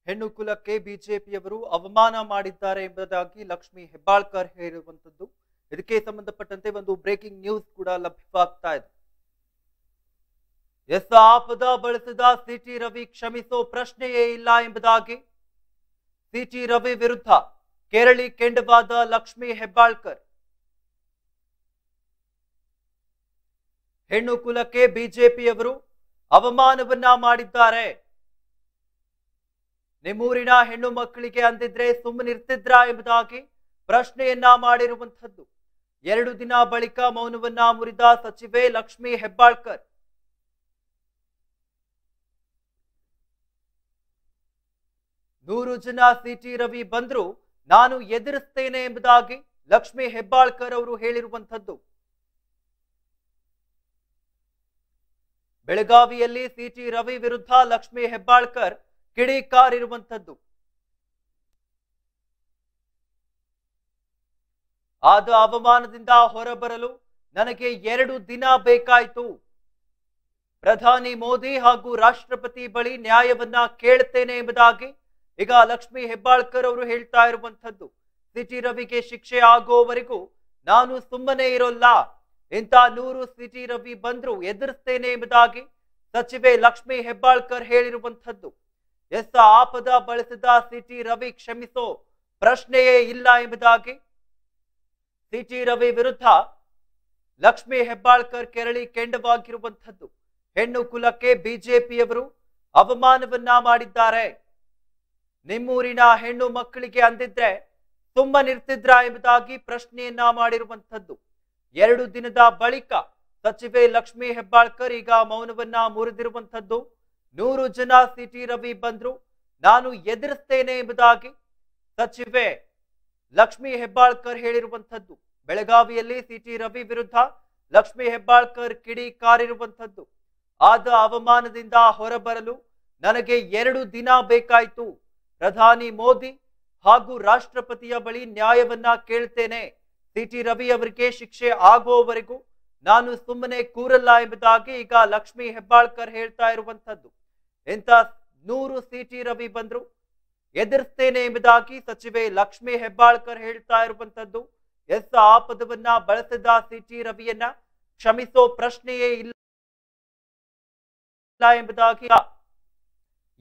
ಹೆಣ್ಣು ಕುಲಕ್ಕೆ ಬಿಜೆಪಿಯವರು ಅವಮಾನ ಮಾಡಿದ್ದಾರೆ ಎಂಬುದಾಗಿ ಲಕ್ಷ್ಮೀ ಹೆಬ್ಬಾಳ್ಕರ್ ಹೇಳಿರುವಂತದ್ದು. ಇದಕ್ಕೆ ಸಂಬಂಧಪಟ್ಟಂತೆ ಒಂದು ಬ್ರೇಕಿಂಗ್ ನ್ಯೂಸ್ ಕೂಡ ಲಭ್ಯವಾಗ್ತಾ ಇದೆ. ಆಪದ ಬಳಸಿದ ಸಿಟಿ ರವಿ ಕ್ಷಮಿಸೋ ಪ್ರಶ್ನೆಯೇ ಇಲ್ಲ ಎಂಬುದಾಗಿ ಸಿಟಿ ರವಿ ವಿರುದ್ಧ ಕೇರಳಿ ಕೆಂಡವಾದ ಲಕ್ಷ್ಮೀ ಹೆಬ್ಬಾಳ್ಕರ್. ಹೆಣ್ಣು ಕುಲಕ್ಕೆ ಬಿಜೆಪಿಯವರು ಅವಮಾನವನ್ನ ಮಾಡಿದ್ದಾರೆ. ನಿಮ್ಮೂರಿನ ಹೆಣ್ಣು ಮಕ್ಕಳಿಗೆ ಅಂದಿದ್ರೆ ಸುಮ್ಮನಿರ್ತಿದ್ರಾ ಎಂಬುದಾಗಿ ಪ್ರಶ್ನೆಯನ್ನ ಮಾಡಿರುವಂತದ್ದು. 2 ದಿನ ಬಳಿಕ ಮೌನವನ್ನ ಮುರಿದ ಸಚಿವೆ ಲಕ್ಷ್ಮೀ ಹೆಬ್ಬಾಳ್ಕರ್. ನೂರು ಜನ ಸಿಟಿ ರವಿ ಬಂದ್ರು ನಾನು ಎದುರಿಸ್ತೇನೆ ಎಂಬುದಾಗಿ ಲಕ್ಷ್ಮೀ ಹೆಬ್ಬಾಳ್ಕರ್ ಅವರು ಹೇಳಿರುವಂತದ್ದು. ಬೆಳಗಾವಿಯಲ್ಲಿ ಸಿಟಿ ರವಿ ವಿರುದ್ಧ ಲಕ್ಷ್ಮೀ ಹೆಬ್ಬಾಳ್ಕರ್ ಕಿಡಿಕಾರಿರುವಂತದ್ದು. ಆದ ಅವಮಾನದಿಂದ ಹೊರಬರಲು ನನಗೆ 2 ದಿನ ಬೇಕಾಯಿತು. ಪ್ರಧಾನಿ ಮೋದಿ ಹಾಗೂ ರಾಷ್ಟ್ರಪತಿ ಬಳಿ ನ್ಯಾಯವನ್ನ ಕೇಳ್ತೇನೆ ಎಂಬುದಾಗಿ ಈಗ ಲಕ್ಷ್ಮೀ ಹೆಬ್ಬಾಳ್ಕರ್ ಅವರು ಹೇಳ್ತಾ ಇರುವಂತದ್ದು. ಸಿಟಿ ರವಿಗೆ ಶಿಕ್ಷೆ ಆಗೋವರೆಗೂ ನಾನು ಸುಮ್ಮನೆ ಇರೋಲ್ಲ, ಇಂಥ 100 ಸಿಟಿ ರವಿ ಬಂದ್ರು ಎದುರಿಸ್ತೇನೆ ಎಂಬುದಾಗಿ ಸಚಿವೆ ಲಕ್ಷ್ಮೀ ಹೆಬ್ಬಾಳ್ಕರ್ ಹೇಳಿರುವಂತದ್ದು. ಆಪದ ಬಳಸಿದ ಸಿಟಿ ರವಿ ಕ್ಷಮಿಸೋ ಪ್ರಶ್ನೆಯೇ ಇಲ್ಲ ಎಂಬುದಾಗಿ ಸಿಟಿ ರವಿ ವಿರುದ್ಧ ಲಕ್ಷ್ಮೀ ಹೆಬ್ಬಾಳ್ಕರ್ ಕೆರಳಿ ಕೆಂಡವಾಗಿರುವಂತದ್ದು. ಹೆಣ್ಣು ಕುಲಕ್ಕೆ ಬಿಜೆಪಿಯವರು ಅವಮಾನವನ್ನ ಮಾಡಿದ್ದಾರೆ. ನಿಮ್ಮೂರಿನ ಹೆಣ್ಣು ಮಕ್ಕಳಿಗೆ ಅಂದಿದ್ರೆ ಸುಮ್ಮನಿರ್ತಿದ್ರಾ ಎಂಬುದಾಗಿ ಪ್ರಶ್ನೆಯನ್ನ ಮಾಡಿರುವಂತದ್ದು. 2 ದಿನದ ಬಳಿಕ ಸಚಿವೆ ಲಕ್ಷ್ಮೀ ಹೆಬ್ಬಾಳ್ಕರ್ ಈಗ ಮೌನವನ್ನ ಮುರಿದಿರುವಂತದ್ದು. 100 ಜನ ಸಿಟಿ ರವಿ ಬಂದ್ರು ನಾನು ಎದುರಿಸ್ತೇನೆ ಎಂಬುದಾಗಿ ಸಚಿವೆ ಲಕ್ಷ್ಮೀ ಹೆಬ್ಬಾಳ್ಕರ್ ಹೇಳಿರುವಂತದ್ದು. ಬೆಳಗಾವಿಯಲ್ಲಿ ಸಿಟಿ ರವಿ ವಿರುದ್ಧ ಲಕ್ಷ್ಮೀ ಹೆಬ್ಬಾಳ್ಕರ್ ಕಿಡಿಕಾರಿರುವಂತದ್ದು. ಆದ ಅವಮಾನದಿಂದ ಹೊರಬರಲು ನನಗೆ 2 ದಿನ ಬೇಕಾಯಿತು. ಪ್ರಧಾನಿ ಮೋದಿ ಹಾಗೂ ರಾಷ್ಟ್ರಪತಿಯ ಬಳಿ ನ್ಯಾಯವನ್ನ ಕೇಳ್ತೇನೆ. ಸಿಟಿ ರವಿ ಅವರಿಗೆ ಶಿಕ್ಷೆ ಆಗೋವರೆಗೂ ನಾನು ಸುಮ್ಮನೆ ಕೂರಲ್ಲ ಎಂಬುದಾಗಿ ಈಗ ಲಕ್ಷ್ಮೀ ಹೆಬ್ಬಾಳ್ಕರ್ ಹೇಳ್ತಾ ಇರುವಂತದ್ದು. ಇಂಥ 100 ಸಿಟಿ ರವಿ ಬಂದ್ರು ಎದುರಿಸ್ತೇನೆ ಎಂಬುದಾಗಿ ಸಚಿವೆ ಲಕ್ಷ್ಮೀ ಹೆಬ್ಬಾಳ್ಕರ್ ಹೇಳ್ತಾ ಇರುವಂತದ್ದು. ಆಪದವನ್ನ ಬಳಸಿದ ಸಿಟಿ ರವಿಯನ್ನ ಕ್ಷಮಿಸೋ ಪ್ರಶ್ನೆಯೇ ಇಲ್ಲ ಎಂಬುದಾಗಿ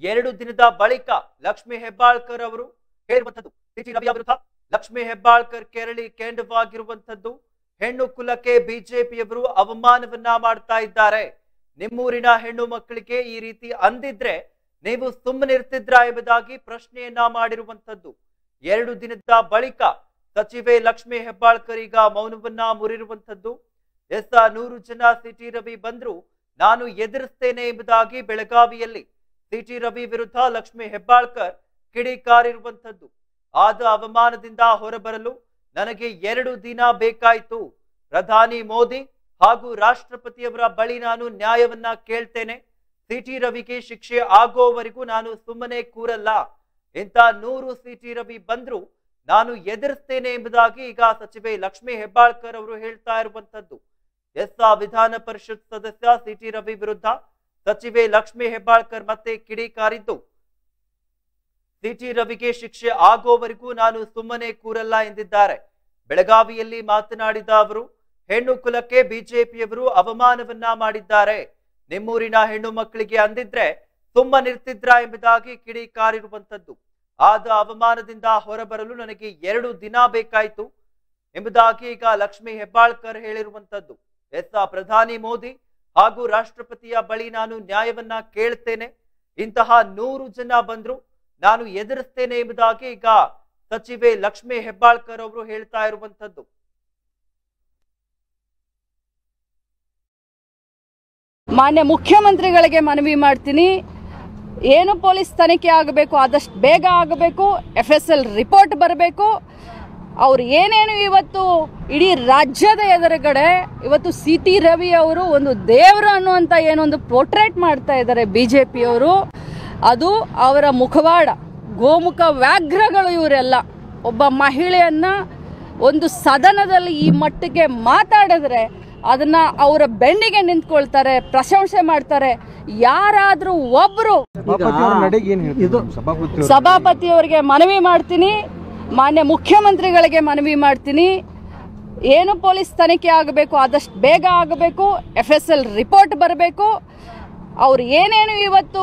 2 ದಿನದ ಬಳಿಕ ಲಕ್ಷ್ಮೀ ಹೆಬ್ಬಾಳ್ಕರ್ ಅವರು ಹೇಳಿರುವಂತದ್ದು. ಸಿಟಿ ರವಿಯ ವಿರುದ್ಧ ಲಕ್ಷ್ಮೀ ಹೆಬ್ಬಾಳ್ಕರ್ ಕೆರಳಿ ಕೆಂಡವಾಗಿರುವಂತದ್ದು. ಹೆಣ್ಣು ಕುಲಕ್ಕೆ ಬಿಜೆಪಿಯವರು ಅವಮಾನವನ್ನ ಮಾಡ್ತಾ ಇದ್ದಾರೆ. ನಿಮ್ಮೂರಿನ ಹೆಣ್ಣು ಮಕ್ಕಳಿಗೆ ಈ ರೀತಿ ಅಂದಿದ್ರೆ ನೀವು ಸುಮ್ಮನಿರ್ತಿದ್ರಾ ಎಂಬುದಾಗಿ ಪ್ರಶ್ನೆಯನ್ನ ಮಾಡಿರುವಂತದ್ದು. 2 ದಿನದ ಬಳಿಕ ಸಚಿವೆ ಲಕ್ಷ್ಮೀ ಹೆಬ್ಬಾಳ್ಕರ್ ಈಗ ಮೌನವನ್ನ ಮುರಿರುವಂತದ್ದು. 100 ಜನ ಸಿಟಿ ರವಿ ಬಂದ್ರು ನಾನು ಎದುರಿಸ್ತೇನೆ ಎಂಬುದಾಗಿ ಬೆಳಗಾವಿಯಲ್ಲಿ ಸಿಟಿ ರವಿ ವಿರುದ್ಧ ಲಕ್ಷ್ಮೀ ಹೆಬ್ಬಾಳ್ಕರ್ ಕಿಡಿಕಾರಿರುವಂತದ್ದು. ಆದ ಅವಮಾನದಿಂದ ಹೊರಬರಲು ನನಗೆ 2 ದಿನ ಬೇಕಾಯಿತು. ಪ್ರಧಾನಿ ಮೋದಿ ಹಾಗೂ ರಾಷ್ಟ್ರಪತಿಯವರ ಬಳಿ ನಾನು ನ್ಯಾಯವನ್ನ ಕೇಳ್ತೇನೆ. ಸಿಟಿ ರವಿಗೆ ಶಿಕ್ಷೆ ಆಗೋವರೆಗೂ ನಾನು ಸುಮ್ಮನೆ ಕೂರಲ್ಲ. ಇಂಥ 100 ಸಿಟಿ ರವಿ ಬಂದ್ರು ನಾನು ಎದುರಿಸ್ತೇನೆ ಎಂಬುದಾಗಿ ಈಗ ಸಚಿವೆ ಲಕ್ಷ್ಮೀ ಹೆಬ್ಬಾಳ್ಕರ್ ಅವರು ಹೇಳ್ತಾ ಇರುವಂತದ್ದು. ವಿಧಾನ ಪರಿಷತ್ ಸದಸ್ಯ ಸಿಟಿ ರವಿ ವಿರುದ್ಧ ಸಚಿವೆ ಲಕ್ಷ್ಮೀ ಹೆಬ್ಬಾಳ್ಕರ್ ಮತ್ತೆ ಕಿಡಿಕಾರಿದ್ದು. ಸಿಟಿ ರವಿಗೆ ಶಿಕ್ಷೆ ಆಗೋವರೆಗೂ ನಾನು ಸುಮ್ಮನೆ ಕೂರಲ್ಲ ಎಂದಿದ್ದಾರೆ. ಬೆಳಗಾವಿಯಲ್ಲಿ ಮಾತನಾಡಿದ ಅವರು ಹೆಣ್ಣು ಕುಲಕ್ಕೆ ಬಿಜೆಪಿಯವರು ಅವಮಾನವನ್ನ ಮಾಡಿದ್ದಾರೆ. ನಿಮ್ಮೂರಿನ ಹೆಣ್ಣು ಮಕ್ಕಳಿಗೆ ಅಂದಿದ್ರೆ ಸುಮ್ಮನಿರ್ತಿದ್ರಾ ಎಂಬುದಾಗಿ ಕಿಡಿಕಾರಿರುವಂತದ್ದು. ಆದ ಅವಮಾನದಿಂದ ಹೊರಬರಲು ನನಗೆ 2 ದಿನ ಬೇಕಾಯಿತು ಎಂಬುದಾಗಿ ಈಗ ಲಕ್ಷ್ಮೀ ಹೆಬ್ಬಾಳ್ಕರ್ ಹೇಳಿರುವಂತದ್ದು. ಪ್ರಧಾನಿ ಮೋದಿ ಹಾಗೂ ರಾಷ್ಟ್ರಪತಿಯ ಬಳಿ ನಾನು ನ್ಯಾಯವನ್ನ ಕೇಳ್ತೇನೆ. ಇಂತಹ 100 ಜನ ಬಂದ್ರು ನಾನು ಎದುರಿಸ್ತೇನೆ ಎಂಬುದಾಗಿ ಈಗ ಸಚಿವೆ ಲಕ್ಷ್ಮೀ ಹೆಬ್ಬಾಳ್ಕರ್ ಅವರು ಹೇಳ್ತಾ ಇರುವಂತದ್ದು. ಮಾನ್ಯ ಮುಖ್ಯಮಂತ್ರಿಗಳಿಗೆ ಮನವಿ ಮಾಡ್ತೀನಿ, ಏನು ಪೊಲೀಸ್ ತನಿಖೆ ಆಗಬೇಕು, ಆದಷ್ಟು ಬೇಗ ಆಗಬೇಕು. FSL ರಿಪೋರ್ಟ್ ಬರಬೇಕು. ಅವ್ರು ಏನೇನು ಇವತ್ತು ಇಡೀ ರಾಜ್ಯದ ಎದುರುಗಡೆ ಇವತ್ತು ಸಿಟಿ ರವಿ ಅವರು ಒಂದು ದೇವರು ಅನ್ನುವಂಥ ಏನೊಂದು ಪೋರ್ಟ್ರೇಟ್ ಮಾಡ್ತಾ ಇದ್ದಾರೆ ಬಿಜೆಪಿಯವರು. ಅದು ಅವರ ಮುಖವಾಡ, ಗೋಮುಖ ವ್ಯಾಘ್ರಗಳು ಇವರೆಲ್ಲ. ಒಬ್ಬ ಮಹಿಳೆಯನ್ನ ಒಂದು ಸದನದಲ್ಲಿ ಈ ಮಟ್ಟಿಗೆ ಮಾತಾಡಿದ್ರೆ ಅದನ್ನ ಅವರ ಬೆನ್ನಿಗೆ ನಿಂತ್ಕೊಳ್ತಾರೆ, ಪ್ರಶಂಸೆ ಮಾಡ್ತಾರೆ. ಯಾರಾದ್ರೂ ಒಬ್ರು ಸಭಾಪತಿಯವರಿಗೆ ಮನವಿ ಮಾಡ್ತೀನಿ, ಮಾನ್ಯ ಮುಖ್ಯಮಂತ್ರಿಗಳಿಗೆ ಮನವಿ ಮಾಡ್ತೀನಿ. ಏನು ಪೊಲೀಸ್ ತನಿಖೆ ಆಗಬೇಕು, ಆದಷ್ಟು ಬೇಗ ಆಗಬೇಕು. FSL ರಿಪೋರ್ಟ್ ಬರಬೇಕು. ಅವ್ರು ಏನೇನು ಇವತ್ತು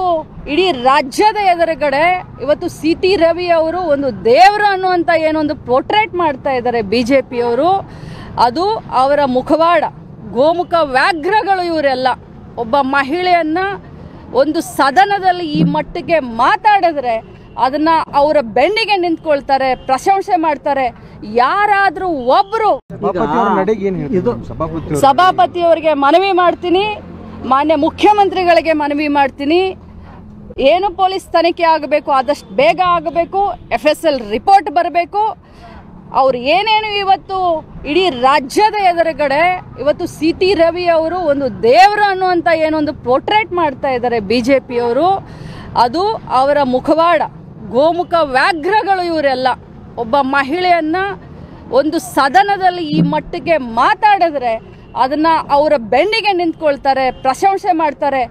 ಇಡೀ ರಾಜ್ಯದ ಎದುರುಗಡೆ ಇವತ್ತು CT ರವಿ ಅವರು ಒಂದು ದೇವರು ಅನ್ನುವಂಥ ಏನೊಂದು ಪೋರ್ಟ್ರೇಟ್ ಮಾಡ್ತಾ ಇದ್ದಾರೆ BJPಯವರು, ಅದು ಅವರ ಮುಖವಾಡ, ಗೋಮುಖ ವ್ಯಾಘ್ರಗಳು ಇವರೆಲ್ಲ. ಒಬ್ಬ ಮಹಿಳೆಯನ್ನ ಒಂದು ಸದನದಲ್ಲಿ ಈ ಮಟ್ಟಿಗೆ ಮಾತಾಡಿದ್ರೆ ಅದನ್ನ ಅವರ ಬೆನ್ನಿಗೆ ನಿಂತ್ಕೊಳ್ತಾರೆ, ಪ್ರಶಂಸೆ ಮಾಡ್ತಾರೆ. ಯಾರಾದ್ರೂ ಒಬ್ರು ಸಭಾಪತಿಯವರಿಗೆ ಮನವಿ ಮಾಡ್ತೀನಿ, ಮಾನ್ಯ ಮುಖ್ಯಮಂತ್ರಿಗಳಿಗೆ ಮನವಿ ಮಾಡ್ತೀನಿ. ಏನು ಪೊಲೀಸ್ ತನಿಖೆ ಆಗಬೇಕು, ಆದಷ್ಟು ಬೇಗ ಆಗಬೇಕು. FSL ರಿಪೋರ್ಟ್ ಬರಬೇಕು. ಅವ್ರು ಏನೇನು ಇವತ್ತು ಇಡೀ ರಾಜ್ಯದ ಎದುರುಗಡೆ ಇವತ್ತು CT ರವಿ ಅವರು ಒಂದು ದೇವರು ಅನ್ನುವಂಥ ಏನೊಂದು ಪೋರ್ಟ್ರೇಟ್ ಮಾಡ್ತಾ ಇದ್ದಾರೆ BJPಯವರು, ಅದು ಅವರ ಮುಖವಾಡ, ಗೋಮುಖ ವ್ಯಾಘ್ರಗಳು ಇವರೆಲ್ಲ. ಒಬ್ಬ ಮಹಿಳೆಯನ್ನ ಒಂದು ಸದನದಲ್ಲಿ ಈ ಮಟ್ಟಿಗೆ ಮಾತಾಡಿದ್ರೆ ಅದನ್ನ ಅವರ ಬೆನ್ನಿಗೆ ನಿಂತ್ಕೊಳ್ತಾರೆ, ಪ್ರಶಂಸೆ ಮಾಡ್ತಾರೆ.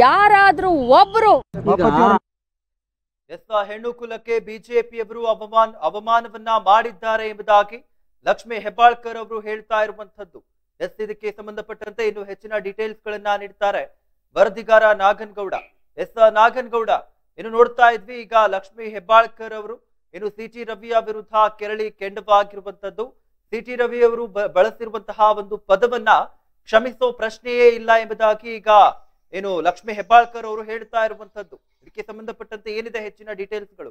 ಯಾರಾದ್ರೂ ಒಬ್ರು ಹೆಣ್ಣು ಕುಲಕ್ಕೆ ಬಿಜೆಪಿಯವರು ಅವಮಾನವನ್ನ ಮಾಡಿದ್ದಾರೆ ಎಂಬುದಾಗಿ ಲಕ್ಷ್ಮೀ ಹೆಬ್ಬಾಳ್ಕರ್ ಅವರು ಹೇಳ್ತಾ ಇರುವಂತದ್ದು. ಇದಕ್ಕೆ ಸಂಬಂಧಪಟ್ಟಂತೆ ಇನ್ನು ಹೆಚ್ಚಿನ ಡೀಟೇಲ್ಸ್ ಗಳನ್ನ ನೀಡ್ತಾರೆ ವರದಿಗಾರ ನಾಗನಗೌಡ. ನಾಗನಗೌಡ, ಇನ್ನು ನೋಡ್ತಾ ಇದ್ವಿ ಈಗ ಲಕ್ಷ್ಮೀ ಹೆಬ್ಬಾಳ್ಕರ್ ಅವರು ಇನ್ನು CT ರವಿಯ ವಿರುದ್ಧ ಕೆರಳಿ ಕೆಂಡವಾಗಿರುವಂತದ್ದು. CT ರವಿ ಅವರು ಬಳಸಿರುವಂತಹ ಒಂದು ಪದವನ್ನ ಕ್ಷಮಿಸೋ ಪ್ರಶ್ನೆಯೇ ಇಲ್ಲ ಎಂಬುದಾಗಿ ಈಗ ಏನು ಲಕ್ಷ್ಮೀ ಹೆಬ್ಬಾಳ್ಕರ್ ಅವರು ಹೇಳ್ತಾ ಇರುವಂತದ್ದು. ಇದಕ್ಕೆ ಸಂಬಂಧಪಟ್ಟಂತೆ ಏನಿದೆ ಹೆಚ್ಚಿನ ಡೀಟೇಲ್ಸ್ ಗಳು?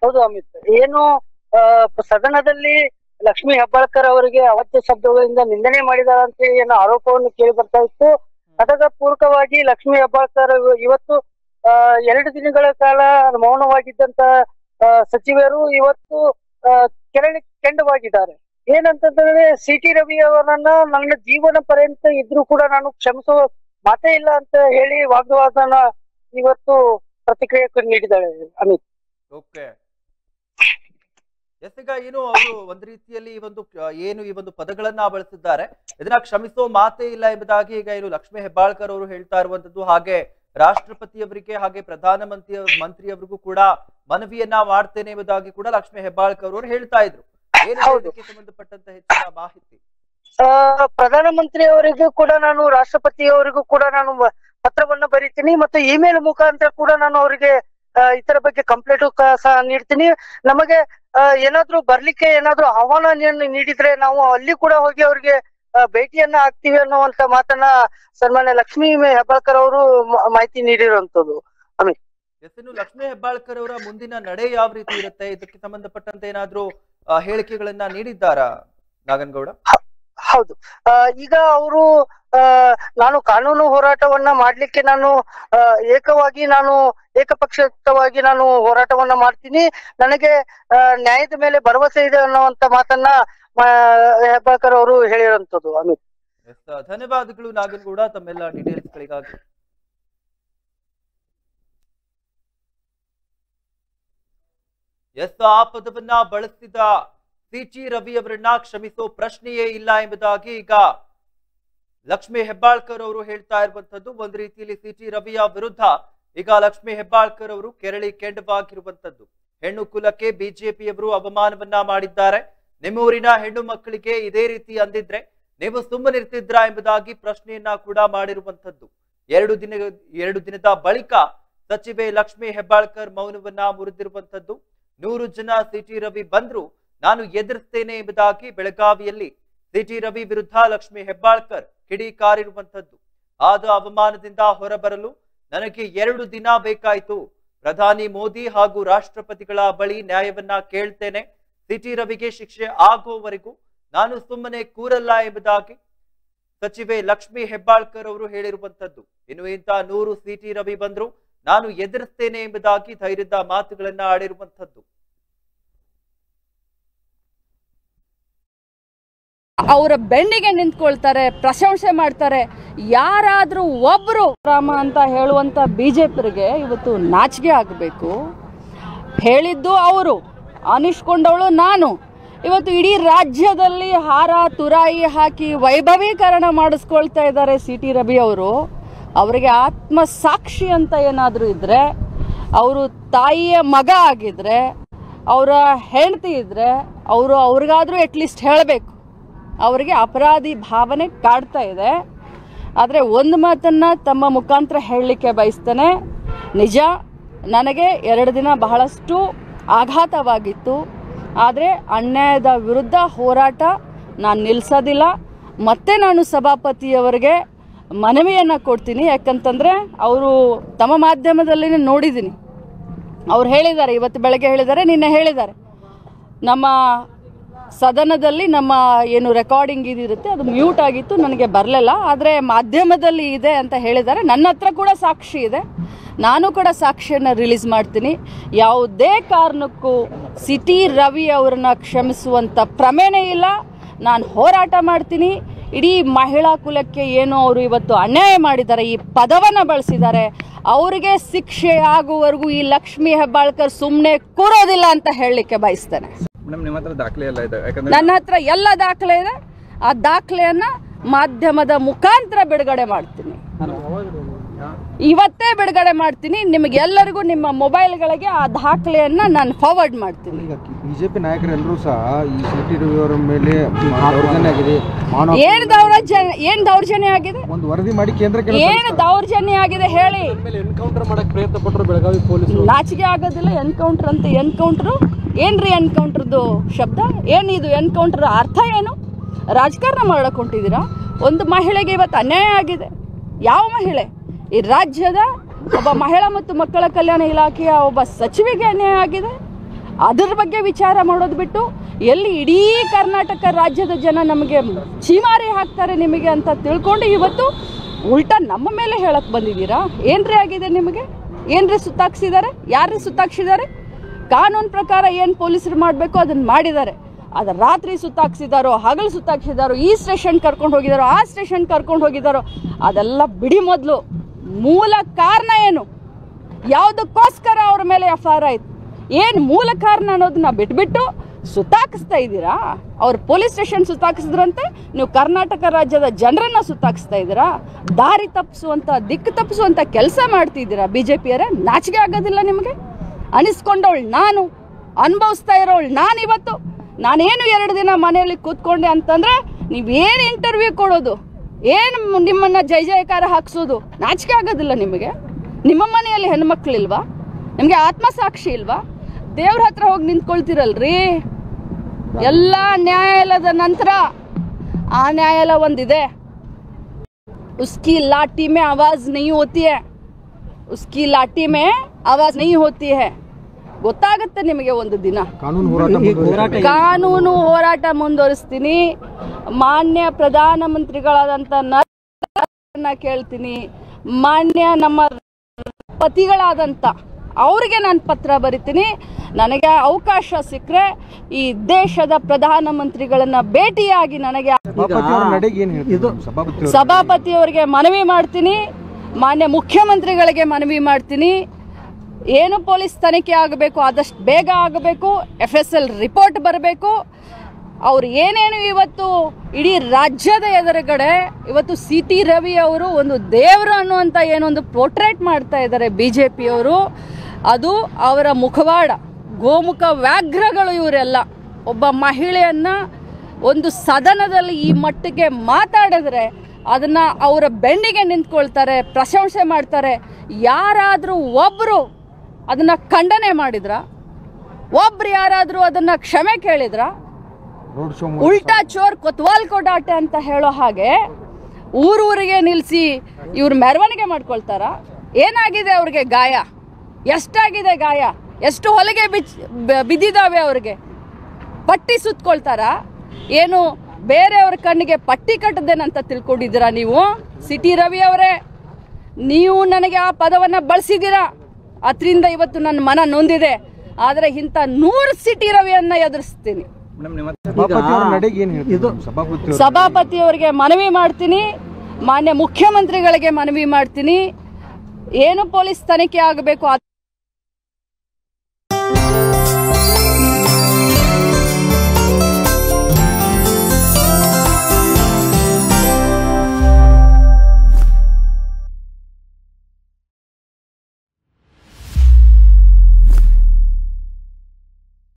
ಹೌದು ಅಮಿತ್, ಏನು ಸದನದಲ್ಲಿ ಲಕ್ಷ್ಮೀ ಹೆಬ್ಬಾಳ್ಕರ್ ಅವರಿಗೆ ಅವಾಚ್ಯ ಶಬ್ದಗಳಿಂದ ನಿಂದನೆ ಮಾಡಿದ್ದಾರೆ ಅಂತ ಏನೋ ಆರೋಪವನ್ನು ಕೇಳಿ ಬರ್ತಾ ಇತ್ತು. ಅದರ ಪೂರಕವಾಗಿ ಲಕ್ಷ್ಮೀ ಹೆಬ್ಬಾಳ್ಕರ್ ಇವತ್ತು 2 ದಿನಗಳ ಕಾಲ ಮೌನವಾಗಿದ್ದಂತ ಸಚಿವರು ಇವತ್ತು ಕೆಂಡವಾಗಿದ್ದಾರೆ. ಏನಂತಂದ್ರೆ CT ರವಿ ಅವರನ್ನ ನನ್ನ ಜೀವನ ಪರ್ಯಂತ ಇದ್ರೂ ಕೂಡ ನಾನು ಕ್ಷಮಿಸುವ ಮಾತೇ ಇಲ್ಲ ಅಂತ ಹೇಳಿ ವಾಗ್ವಾದನ ಇವತ್ತು ಪ್ರತಿಕ್ರಿಯೆ ನೀಡಿದ್ದಾಳೆ ಅಮಿತ್. ಓಕೆ, ಈಗ ಏನು ಅವರು ಒಂದು ರೀತಿಯಲ್ಲಿ ಈ ಒಂದು ಪದಗಳನ್ನ ಬಳಸಿದ್ದಾರೆ, ಇದನ್ನ ಕ್ಷಮಿಸೋ ಮಾತೇ ಇಲ್ಲ ಎಂಬುದಾಗಿ ಈಗ ಏನು ಲಕ್ಷ್ಮೀ ಹೆಬ್ಬಾಳ್ಕರ್ ಅವರು ಹೇಳ್ತಾ ಇರುವಂತದ್ದು. ಹಾಗೆ ರಾಷ್ಟ್ರಪತಿಯವರಿಗೆ ಹಾಗೆ ಮಂತ್ರಿಯವರಿಗೂ ಕೂಡ ಮನವಿಯನ್ನ ಮಾಡ್ತೇನೆ ಎಂಬುದಾಗಿ ಕೂಡ ಲಕ್ಷ್ಮೀ ಹೆಬ್ಬಾಳ್ಕರ್ ಅವರು ಹೇಳ್ತಾ ಇದ್ರು. ಇದಕ್ಕೆ ಸಂಬಂಧಪಟ್ಟಂತ ಹೆಚ್ಚಿನ ಮಾಹಿತಿ? ಪ್ರಧಾನಮಂತ್ರಿ ಅವರಿಗೂ ಕೂಡ ನಾನು, ರಾಷ್ಟ್ರಪತಿಯವರಿಗೂ ಕೂಡ ನಾನು ಪತ್ರವನ್ನ ಬರೀತೀನಿ ಮತ್ತು ಇಮೇಲ್ ಮುಖಾಂತರ ಕೂಡ ನಾನು ಅವರಿಗೆ ಇದರ ಬಗ್ಗೆ ಕಂಪ್ಲೇಂಟ್ ಸಹ ನೀಡ್ತೀನಿ. ನಮಗೆ ಏನಾದ್ರೂ ಬರ್ಲಿಕ್ಕೆ ಏನಾದ್ರೂ ಆಹ್ವಾನ ನೀಡಿದ್ರೆ ನಾವು ಅಲ್ಲಿ ಕೂಡ ಹೋಗಿ ಅವ್ರಿಗೆ ಭೇಟಿಯನ್ನ ಆಗ್ತೀವಿ ಅನ್ನುವಂತ ಮಾತನ್ನ ಸನ್ಮಾನ್ಯ ಲಕ್ಷ್ಮೀ ಹೆಬ್ಬಾಳ್ಕರ್ ಅವರು ಮಾಹಿತಿ ನೀಡಿರುವಂತದ್ದು. ಅಮಿತ್, ಲಕ್ಷ್ಮೀ ಹೆಬ್ಬಾಳ್ಕರ್ ಅವರ ಮುಂದಿನ ನಡೆ ಯಾವ ರೀತಿ ಇರುತ್ತೆ, ಇದಕ್ಕೆ ಸಂಬಂಧಪಟ್ಟಂತೆ ಏನಾದ್ರೂ ಹೇಳಿಕೆಗಳನ್ನ ನೀಡಿದ್ದಾರಾ ನಾಗನಗೌಡ? ಹೌದು, ಈಗ ಅವರು ನಾನು ಕಾನೂನು ಹೋರಾಟವನ್ನ ಮಾಡ್ಲಿಕ್ಕೆ ನಾನು ಏಕಪಕ್ಷವಾಗಿ ನಾನು ಹೋರಾಟವನ್ನ ಮಾಡ್ತೀನಿ, ನನಗೆ ನ್ಯಾಯದ ಮೇಲೆ ಭರವಸೆ ಇದೆ ಅನ್ನುವಂತ ಮಾತನ್ನ ಹೆಬ್ಬಾಳ್ಕರ್ ಅವರು ಹೇಳಿರುವಂತದ್ದು. ಅಮಿತ್, ಧನ್ಯವಾದಗಳು ನಾಗನಗೌಡ ತಮ್ಮೆಲ್ಲ ಡೀಟೇಲ್ಸ್ ಗಳಿಗಾಗಿ. ಆ ಪದವನ್ನ ಬಳಸಿದ CT ರವಿ ಅವರನ್ನ ಕ್ಷಮಿಸೋ ಪ್ರಶ್ನೆಯೇ ಇಲ್ಲ ಎಂಬುದಾಗಿ ಈಗ ಲಕ್ಷ್ಮೀ ಹೆಬ್ಬಾಳ್ಕರ್ ಅವರು ಹೇಳ್ತಾ ಇರುವಂತದ್ದು. ಒಂದು ರೀತಿಯಲ್ಲಿ CT ರವಿಯ ವಿರುದ್ಧ ಈಗ ಲಕ್ಷ್ಮೀ ಹೆಬ್ಬಾಳ್ಕರ್ ಅವರು ಕೆರಳಿ ಕೆಂಡವಾಗಿರುವಂತದ್ದು. ಹೆಣ್ಣು ಕುಲಕ್ಕೆ ಬಿಜೆಪಿಯವರು ಅವಮಾನವನ್ನ ಮಾಡಿದ್ದಾರೆ, ನಿಮ್ಮೂರಿನ ಹೆಣ್ಣು ಮಕ್ಕಳಿಗೆ ಇದೇ ರೀತಿ ಅಂದಿದ್ರೆ ನೀವು ಸುಮ್ಮನಿರ್ತಿದ್ರಾ ಎಂಬುದಾಗಿ ಪ್ರಶ್ನೆಯನ್ನ ಕೂಡ ಮಾಡಿರುವಂತದ್ದು. 2 ದಿನದ ಬಳಿಕ ಸಚಿವೆ ಲಕ್ಷ್ಮೀ ಹೆಬ್ಬಾಳ್ಕರ್ ಮೌನವನ್ನ ಮುರಿದಿರುವಂತದ್ದು. 100 ಜನ CT ರವಿ ಬಂದ್ರು ನಾನು ಎದುರಿಸ್ತೇನೆ ಎಂಬುದಾಗಿ ಬೆಳಗಾವಿಯಲ್ಲಿ CT ರವಿ ವಿರುದ್ಧ ಲಕ್ಷ್ಮೀ ಹೆಬ್ಬಾಳ್ಕರ್ ಕಿಡಿಕಾರಿರುವಂತದ್ದು. ಆದ ಅವಮಾನದಿಂದ ಹೊರಬರಲು ನನಗೆ 2 ದಿನ ಬೇಕಾಯಿತು. ಪ್ರಧಾನಿ ಮೋದಿ ಹಾಗೂ ರಾಷ್ಟ್ರಪತಿಗಳ ಬಳಿ ನ್ಯಾಯವನ್ನ ಕೇಳ್ತೇನೆ. CT ರವಿಗೆ ಶಿಕ್ಷೆ ಆಗುವವರೆಗೂ ನಾನು ಸುಮ್ಮನೆ ಕೂರಲ್ಲ ಎಂಬುದಾಗಿ ಸಚಿವೆ ಲಕ್ಷ್ಮೀ ಹೆಬ್ಬಾಳ್ಕರ್ ಅವರು ಹೇಳಿರುವಂತದ್ದು. ಇನ್ನು ಇಂಥ 100 CT ರವಿ ಬಂದ್ರು ನಾನು ಎದುರಿಸ್ತೇನೆ ಎಂಬುದಾಗಿ ಧೈರ್ಯದ ಮಾತುಗಳನ್ನ ಆಡಿರುವಂತದ್ದು. ಅವರ ಬೆನ್ನಿಗೆ ನಿಂತ್ಕೊಳ್ತಾರೆ, ಪ್ರಶಂಸೆ ಮಾಡ್ತಾರೆ. ಯಾರಾದ್ರೂ ಒಬ್ರು ರಾಮ ಅಂತ ಹೇಳುವಂತ ಬಿಜೆಪಿಗೆ ಇವತ್ತು ನಾಚಿಕೆ ಆಗಬೇಕು. ಹೇಳಿದ್ದು ಅವರು, ಅನಿಸ್ಕೊಂಡವಳು ನಾನು. ಇವತ್ತು ಇಡೀ ರಾಜ್ಯದಲ್ಲಿ ಹಾರ ತುರಾಯಿ ಹಾಕಿ ವೈಭವೀಕರಣ ಮಾಡಿಸ್ಕೊಳ್ತಾ ಇದ್ದಾರೆ CT ರವಿ ಅವರು. ಅವರಿಗೆ ಆತ್ಮಸಾಕ್ಷಿ ಅಂತ ಏನಾದರೂ ಇದ್ದರೆ, ಅವರು ತಾಯಿಯ ಮಗ ಆಗಿದ್ರೆ, ಅವರ ಹೆಂಡತಿ ಇದ್ದರೆ ಅವ್ರಿಗಾದರೂ ಅಟ್ಲೀಸ್ಟ್ ಹೇಳಬೇಕು. ಅವರಿಗೆ ಅಪರಾಧಿ ಭಾವನೆ ಕಾಡ್ತಾ ಇದೆ. ಆದರೆ ಒಂದು ಮಾತನ್ನು ತಮ್ಮ ಮುಖಾಂತರ ಹೇಳಲಿಕ್ಕೆ ಬಯಸ್ತೇನೆ. ನಿಜ, ನನಗೆ 2 ದಿನ ಬಹಳಷ್ಟು ಆಘಾತವಾಗಿತ್ತು. ಆದರೆ ಅನ್ಯಾಯದ ವಿರುದ್ಧ ಹೋರಾಟ ನಾನು ನಿಲ್ಲಿಸೋದಿಲ್ಲ. ಮತ್ತೆ ನಾನು ಸಭಾಪತಿಯವರಿಗೆ ಮನವಿಯನ್ನು ಕೊಡ್ತೀನಿ. ಯಾಕಂತಂದರೆ ಅವರು ತಮ್ಮ ಮಾಧ್ಯಮದಲ್ಲಿ ನೋಡಿದ್ದೀನಿ, ಅವ್ರು ಹೇಳಿದ್ದಾರೆ, ಇವತ್ತು ಬೆಳಗ್ಗೆ ಹೇಳಿದ್ದಾರೆ, ನಿನ್ನೆ ಹೇಳಿದ್ದಾರೆ, ನಮ್ಮ ಸದನದಲ್ಲಿ ನಮ್ಮ ಏನು ರೆಕಾರ್ಡಿಂಗ್ ಇದಿರುತ್ತೆ ಅದು ಮ್ಯೂಟ್ ಆಗಿತ್ತು, ನನಗೆ ಬರಲಿಲ್ಲ, ಆದರೆ ಮಾಧ್ಯಮದಲ್ಲಿ ಇದೆ ಅಂತ ಹೇಳಿದ್ದಾರೆ. ನನ್ನ ಹತ್ರ ಕೂಡ ಸಾಕ್ಷಿ ಇದೆ, ನಾನು ಕೂಡ ಸಾಕ್ಷಿಯನ್ನು ರಿಲೀಸ್ ಮಾಡ್ತೀನಿ. ಯಾವುದೇ ಕಾರಣಕ್ಕೂ ಸಿಟಿ ರವಿ ಅವರನ್ನ ಕ್ಷಮಿಸುವಂಥ ಪ್ರಮೇಯನೇ ಇಲ್ಲ. ನಾನು ಹೋರಾಟ ಮಾಡ್ತೀನಿ. ಇಡೀ ಮಹಿಳಾ ಕುಲಕ್ಕೆ ಏನು ಅವರು ಇವತ್ತು ಅನ್ಯಾಯ ಮಾಡಿದ್ದಾರೆ, ಈ ಪದವನ್ನು ಬಳಸಿದ್ದಾರೆ, ಅವರಿಗೆ ಶಿಕ್ಷೆ ಆಗುವವರೆಗೂ ಈ ಲಕ್ಷ್ಮೀ ಹೆಬ್ಬಾಳ್ಕರ್ ಸುಮ್ಮನೆ ಕೂರೋದಿಲ್ಲ ಅಂತ ಹೇಳಲಿಕ್ಕೆ ಬಯಸ್ತೇನೆ. ನನ್ನ ಹತ್ರ ಎಲ್ಲ ದಾಖಲೆ ಇದೆ. ಆ ದಾಖಲೆಯನ್ನ ಮಾಧ್ಯಮದ ಮುಖಾಂತರ ಬಿಡುಗಡೆ ಮಾಡ್ತೀನಿ. ಇವತ್ತೇ ಬಿಡುಗಡೆ ಮಾಡ್ತೀನಿ. ನಿಮಗೆಲ್ಲರಿಗೂ ನಿಮ್ಮ ಮೊಬೈಲ್ಗಳಿಗೆ ಆ ದಾಖಲೆಯನ್ನ ನಾನು ಫಾರ್ವರ್ಡ್ ಮಾಡ್ತೀನಿ. ಬಿಜೆಪಿ ನಾಯಕರೆಲ್ಲರೂ ಸಹ ಈ ಸಿಟಿ ರವಿ ಅವರ ಮೇಲೆ ದೌರ್ಜನ್ಯ ಆಗಿದೆ. ಏನ್ ದೌರ್ಜನ್ಯ ಆಗಿದೆ? ಒಂದು ವರದಿ ಮಾಡಿ ಕೇಂದ್ರಕ್ಕೆ ಏನು ದೌರ್ಜನ್ಯ ಆಗಿದೆ ಹೇಳಿ. ಎನ್ಕೌಂಟರ್ ಮಾಡಕ್ಕೆ ಪ್ರಯತ್ನ ಪಟ್ಟರು ಬೆಳಗಾವಿ ಪೊಲೀಸರು. ನಾಚಿಕೆ ಆಗೋದಿಲ್ಲ ಎನ್ಕೌಂಟರ್ ಅಂತ. ಎನ್ಕೌಂಟರ್ ಏನ್ರಿ? ಎನ್ಕೌಂಟರ್ದು ಶಬ್ದ ಏನಿದು? ಎನ್ಕೌಂಟರ್ ಅರ್ಥ ಏನು? ರಾಜಕಾರಣ ಮಾಡಕ್ಕೆ ಹೊಂಟಿದ್ದೀರಾ? ಒಂದು ಮಹಿಳೆಗೆ ಇವತ್ತು ಅನ್ಯಾಯ ಆಗಿದೆ. ಯಾವ ಮಹಿಳೆ? ಈ ರಾಜ್ಯದ ಒಬ್ಬ ಮಹಿಳಾ ಮತ್ತು ಮಕ್ಕಳ ಕಲ್ಯಾಣ ಇಲಾಖೆಯ ಒಬ್ಬ ಸಚಿವೆಗೆ ಅನ್ಯಾಯ ಆಗಿದೆ. ಅದರ ಬಗ್ಗೆ ವಿಚಾರ ಮಾಡೋದು ಬಿಟ್ಟು ಎಲ್ಲಿ ಇಡೀ ಕರ್ನಾಟಕ ರಾಜ್ಯದ ಜನ ನಮಗೆ ಚೀಮಾರಿ ಹಾಕ್ತಾರೆ ನಿಮಗೆ ಅಂತ ತಿಳ್ಕೊಂಡು ಇವತ್ತು ಉಲ್ಟಾ ನಮ್ಮ ಮೇಲೆ ಹೇಳಕ್ ಬಂದಿದ್ದೀರಾ? ಏನ್ರಿ ಆಗಿದೆ ನಿಮಗೆ? ಏನ್ರಿ ಸುತ್ತಾಕ್ಸಿದ್ದಾರೆ? ಯಾರ್ರಿ ಸುತ್ತಾಕ್ಸಿದ್ದಾರೆ? ಕಾನೂನು ಪ್ರಕಾರ ಏನು ಪೊಲೀಸರು ಮಾಡಬೇಕು ಅದನ್ನು ಮಾಡಿದ್ದಾರೆ. ಅದು ರಾತ್ರಿ ಸುತ್ತಾಕ್ಸಿದಾರೋ, ಹಗಲು ಸುತ್ತಾಕ್ಸಿದಾರೋ, ಈ ಸ್ಟೇಷನ್ ಕರ್ಕೊಂಡು ಹೋಗಿದಾರೋ, ಆ ಸ್ಟೇಷನ್ ಕರ್ಕೊಂಡು ಹೋಗಿದಾರೋ, ಅದೆಲ್ಲ ಬಿಡಿ. ಮೊದಲು ಮೂಲ ಕಾರಣ ಏನು? ಯಾವುದಕ್ಕೋಸ್ಕರ ಅವ್ರ ಮೇಲೆ FIR ಆಯ್ತು? ಏನು ಮೂಲ ಕಾರಣ ಅನ್ನೋದನ್ನ ಬಿಟ್ಬಿಟ್ಟು ಸುತ್ತಾಕಿಸ್ತಾ ಇದ್ದೀರಾ. ಅವ್ರು ಪೊಲೀಸ್ ಸ್ಟೇಷನ್ ಸುತ್ತಾಕಿಸಿದ್ರಂತೆ, ನೀವು ಕರ್ನಾಟಕ ರಾಜ್ಯದ ಜನರನ್ನ ಸುತ್ತಾಕಿಸ್ತಾ ಇದ್ದೀರಾ. ದಾರಿ ತಪ್ಪಿಸುವಂಥ, ದಿಕ್ಕು ತಪ್ಪಿಸುವಂಥ ಕೆಲಸ ಮಾಡ್ತಿದ್ದೀರಾ BJPಯವರೇ. ನಾಚಿಕೆ ಆಗೋದಿಲ್ಲ ನಿಮಗೆ? ಅನಿಸ್ಕೊಂಡವಳು ನಾನು, ಅನುಭವಿಸ್ತಾ ಇರೋಳು ನಾನು. ಇವತ್ತು ನಾನೇನು 2 ದಿನ ಮನೆಯಲ್ಲಿ ಕೂತ್ಕೊಂಡೆ ಅಂತಂದರೆ ನೀವೇನು ಇಂಟರ್ವ್ಯೂ ಕೊಡೋದು, ಏನು ನಿಮ್ಮನ್ನ ಜೈ ಜಯಕಾರ ಹಾಕ್ಸೋದು, ನಾಚಿಕೆ ಆಗೋದಿಲ್ಲ ನಿಮಗೆ? ನಿಮ್ಮ ಮನೆಯಲ್ಲಿ ಹೆಣ್ಮಕ್ಳಿಲ್ವಾ? ನಿಮಗೆ ಆತ್ಮಸಾಕ್ಷಿ ಇಲ್ವಾ? ದೇವ್ರ ಹತ್ರ ಹೋಗಿ ನಿಂತ್ಕೊಳ್ತಿರಲ್ರಿ. ಎಲ್ಲ ನ್ಯಾಯಾಲಯದ ನಂತರ ಆ ನ್ಯಾಯಾಲಯ ಒಂದಿದೆ. ಉಸ್ಕಿ ಲಾಠಿ ಮೇ ಆವಾಜ್ ನಹೀ ಹೋತಿ ಹೈ, ಉಸ್ಕಿ ಲಾಠಿ ಮೇ ಆವಾಜ್ ನಹೀ ಹೋತಿ ಹೈ. ಗೊತ್ತಾಗುತ್ತೆ ನಿಮಗೆ ಒಂದು ದಿನ. ಕಾನೂನು ಹೋರಾಟ ಮುಂದುವರಿಸ್ತೀನಿ. ಮಾನ್ಯ ಪ್ರಧಾನಮಂತ್ರಿಗಳಾದಂಥ ಕೇಳ್ತೀನಿ, ಮಾನ್ಯ ನಮ್ಮ ಪತಿಗಳಾದಂಥ ಅವ್ರಿಗೆ ನಾನು ಪತ್ರ ಬರಿತೀನಿ. ನನಗೆ ಅವಕಾಶ ಸಿಕ್ಕರೆ ಈ ದೇಶದ ಪ್ರಧಾನಮಂತ್ರಿಗಳನ್ನ ಭೇಟಿಯಾಗಿ ನನಗೆ ಸಭಾಪತಿಯವರಿಗೆ ಮನವಿ ಮಾಡ್ತೀನಿ, ಮಾನ್ಯ ಮುಖ್ಯಮಂತ್ರಿಗಳಿಗೆ ಮನವಿ ಮಾಡ್ತೀನಿ. ಏನು ಪೊಲೀಸ್ ತನಿಖೆ ಆಗಬೇಕು ಆದಷ್ಟು ಬೇಗ ಆಗಬೇಕು. FSL ರಿಪೋರ್ಟ್ ಬರಬೇಕು. ಅವ್ರು ಏನೇನು ಇವತ್ತು ಇಡೀ ರಾಜ್ಯದ ಎದುರುಗಡೆ ಇವತ್ತು ಸಿಟಿ ರವಿ ಅವರು ಒಂದು ದೇವರು ಅನ್ನುವಂಥ ಏನೊಂದು ಪೋರ್ಟ್ರೇಟ್ ಮಾಡ್ತಾ ಇದ್ದಾರೆ BJPಯವರು. ಅದು ಅವರ ಮುಖವಾಡ, ಗೋಮುಖ ವ್ಯಾಘ್ರಗಳು ಇವರೆಲ್ಲ. ಒಬ್ಬ ಮಹಿಳೆಯನ್ನ ಒಂದು ಸದನದಲ್ಲಿ ಈ ಮಟ್ಟಿಗೆ ಮಾತಾಡಿದ್ರೆ ಅದನ್ನ ಅವರ ಬೆನ್ನಿಗೆ ನಿಂತ್ಕೊಳ್ತಾರೆ, ಪ್ರಶಂಸೆ ಮಾಡ್ತಾರೆ. ಯಾರಾದರೂ ಒಬ್ಬರು ಅದನ್ನ ಖಂಡನೆ ಮಾಡಿದ್ರ? ಒಬ್ರು ಯಾರಾದರೂ ಅದನ್ನ ಕ್ಷಮೆ ಕೇಳಿದ್ರ? ಉಲ್ಟಾ ಚೋರ್ ಕೊತ್ವಾಲ್ ಕೋ ಡಾಟೆ ಅಂತ ಹೇಳೋ ಹಾಗೆ ಊರೂರಿಗೆ ನಿಲ್ಲಿಸಿ ಇವ್ರು ಮೆರವಣಿಗೆ ಮಾಡ್ಕೊಳ್ತಾರ. ಏನಾಗಿದೆ ಅವ್ರಿಗೆ ಗಾಯ? ಎಷ್ಟಾಗಿದೆ ಗಾಯ? ಎಷ್ಟು ಹೊಲಿಗೆ ಬಿದ್ದಿದ್ದಾವೆ ಅವ್ರಿಗೆ? ಪಟ್ಟಿ ಸುತ್ಕೊಳ್ತಾರ? ಏನು ಬೇರೆಯವ್ರ ಕಣ್ಣಿಗೆ ಪಟ್ಟಿ ಕಟ್ಟದೇನಂತ ತಿಳ್ಕೊಂಡಿದ್ದೀರಾ ನೀವು? ಸಿಟಿ ರವಿ ಅವರೇ, ನೀವು ನನಗೆ ಆ ಪದವನ್ನು ಬಳಸಿದ್ದೀರಾ, ಅದರಿಂದ ಇವತ್ತು ನನ್ನ ಮನ ನೊಂದಿದೆ. ಆದರೆ ಇಂಥ 100 ಸಿಟಿ ರವಿಯನ್ನ ಎದುರಿಸ್ತೀನಿ. ಸಭಾಪತಿಯವರಿಗೆ ಮನವಿ ಮಾಡ್ತೀನಿ, ಮಾನ್ಯ ಮುಖ್ಯಮಂತ್ರಿಗಳಿಗೆ ಮನವಿ ಮಾಡ್ತೀನಿ. ಏನು ಪೊಲೀಸ್ ತನಿಖೆ ಆಗಬೇಕು